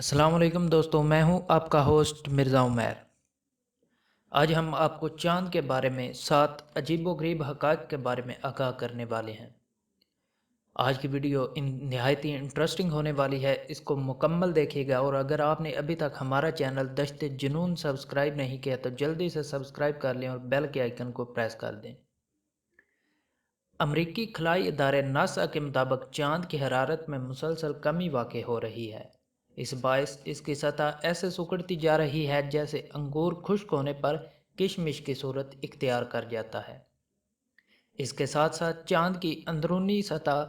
अस्सलाम वालेकुम दोस्तों, मैं हूं आपका होस्ट मिर्ज़ा उमैर। आज हम आपको चाँद के बारे में 7 अजीबोगरीब हक़ाइक़ के बारे में आगाह करने वाले हैं। आज की वीडियो निहायत ही इंटरेस्टिंग होने वाली है, इसको मुकम्मल देखिएगा। और अगर आपने अभी तक हमारा चैनल दश्त जुनून सब्सक्राइब नहीं किया तो जल्दी से सब्सक्राइब कर लें और बेल के आइकन को प्रेस कर दें। अमरीकी खलाई इदारे नासा के मुताबिक चाँद की हरारत में मुसलसल कमी वाक़ई हो रही है। इस बायस इसकी सतह ऐसे सिकुड़ती जा रही है जैसे अंगूर खुश्क होने पर किशमिश की सूरत इख्तियार कर जाता है। इसके साथ साथ चाँद की अंदरूनी सतह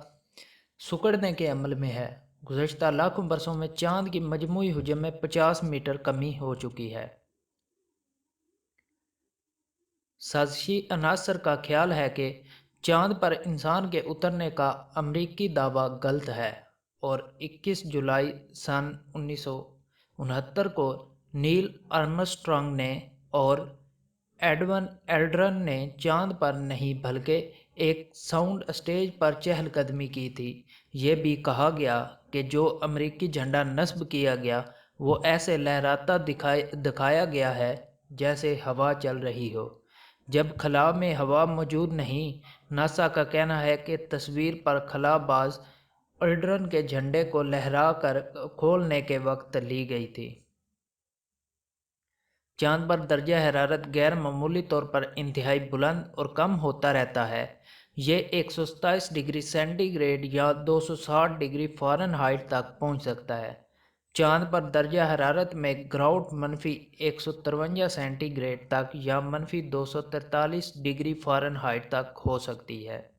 सिकुड़ने के अमल में है। गुज़श्ता लाखों बरसों में चाँद की मजमूई हुजम में 50 मीटर कमी हो चुकी है। साजिशी अनासर का ख्याल है कि चाँद पर इंसान के उतरने का अमरीकी दावा गलत है और 21 जुलाई सन 1969 को नील आर्मस्ट्रांग ने और एडवन एल्ड्रन ने चाँद पर नहीं बल्कि एक साउंड स्टेज पर चहलकदमी की थी। ये भी कहा गया कि जो अमरीकी झंडा नस्ब किया गया वो ऐसे लहराता दिखाया गया है जैसे हवा चल रही हो, जब खला में हवा मौजूद नहीं। नासा का कहना है कि तस्वीर पर खलाबाज एल्ड्रन के झंडे को लहरा कर खोलने के वक्त ली गई थी। चाँद पर दर्जा हरारत गैर मामूली तौर पर इंतहाई बुलंद और कम होता रहता है। ये 127 डिग्री सेंटीग्रेड या 260 डिग्री फ़ारेनहाइट तक पहुंच सकता है। चाँद पर दर्जा हरारत में गिरावट मनफी 153 सेंटीग्रेड तक या मनफी 243 डिग्री फ़ारेनहाइट तक हो सकती है।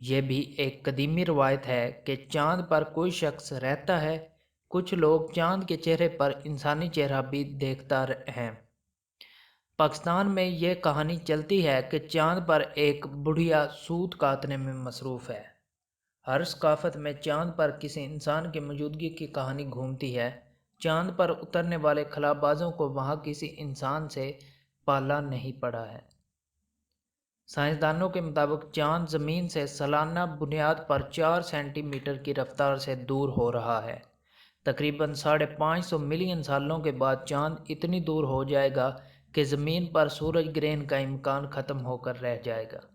यह भी एक कदीमी रवायत है कि चाँद पर कोई शख्स रहता है। कुछ लोग चाँद के चेहरे पर इंसानी चेहरा भी देखता हैं। पाकिस्तान में यह कहानी चलती है कि चाँद पर एक बुढ़िया सूत काटने में मसरूफ़ है। हर सकाफत में चाँद पर किसी इंसान की मौजूदगी की कहानी घूमती है। चाँद पर उतरने वाले खलाबाजों को वहाँ किसी इंसान से पाला नहीं पड़ा है। साइंसदानों के मुताबिक चाँद ज़मीन से सालाना बुनियाद पर 4 सेंटीमीटर की रफ्तार से दूर हो रहा है। तकरीबन 550 मिलियन सालों के बाद चाँद इतनी दूर हो जाएगा कि ज़मीन पर सूरज ग्रहण का इम्कान ख़त्म होकर रह जाएगा।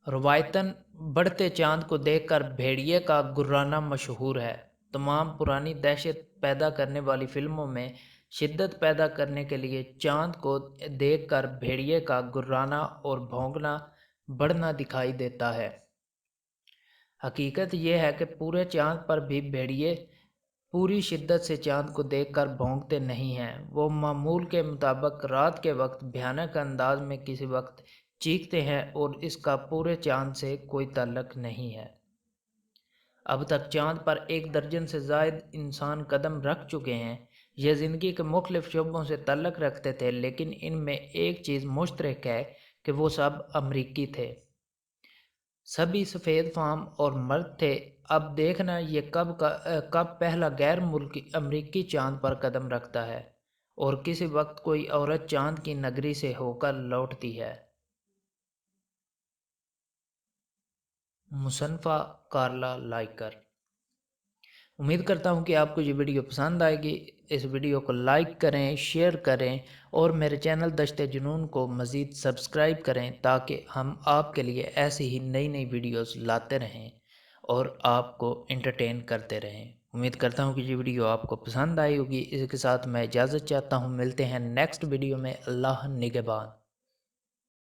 रवायतन बढ़ते चाँद को देखकर भेड़िए का गुर्राना मशहूर है। तमाम पुरानी दहशत पैदा करने वाली फिल्मों में शिद्दत पैदा करने के लिए चाँद को देखकर भेड़िए का गुर्राना और भौंकना बढ़ना दिखाई देता है। हकीकत यह है कि पूरे चाँद पर भी भेड़िए पूरी शिद्दत से चाँद को देखकर भौंकते नहीं हैं। वो मामूल के मुताबिक रात के वक्त भयानक अंदाज में किसी वक्त चीखते हैं और इसका पूरे चाँद से कोई ताल्लुक नहीं है। अब तक चाँद पर 1 दर्जन से ज़ायद इंसान कदम रख चुके हैं। यह ज़िंदगी के मुख्तलिफ शोबों से ताल्लुक़ रखते थे, लेकिन इनमें एक चीज़ मुश्तरक है कि वो सब अमरीकी थे। सभी सफ़ेद फ़ार्म और मर्द थे। अब देखना ये कब पहला गैर मुल्की अमरीकी चाँद पर कदम रखता है और किसी वक्त कोई औरत चाँद की नगरी से होकर लौटती है। मुसन्फ़ा कार्ला लाइकर। उम्मीद करता हूँ कि आपको ये वीडियो पसंद आएगी। इस वीडियो को लाइक करें, शेयर करें और मेरे चैनल दश्त जुनून को मज़ीद सब्सक्राइब करें ताकि हम आपके लिए ऐसी ही नई नई वीडियोस लाते रहें और आपको एंटरटेन करते रहें। उम्मीद करता हूँ कि ये वीडियो आपको पसंद आई होगी। इसके साथ मैं इजाज़त चाहता हूँ। मिलते हैं नेक्स्ट वीडियो में। अल्लाह निगहबान।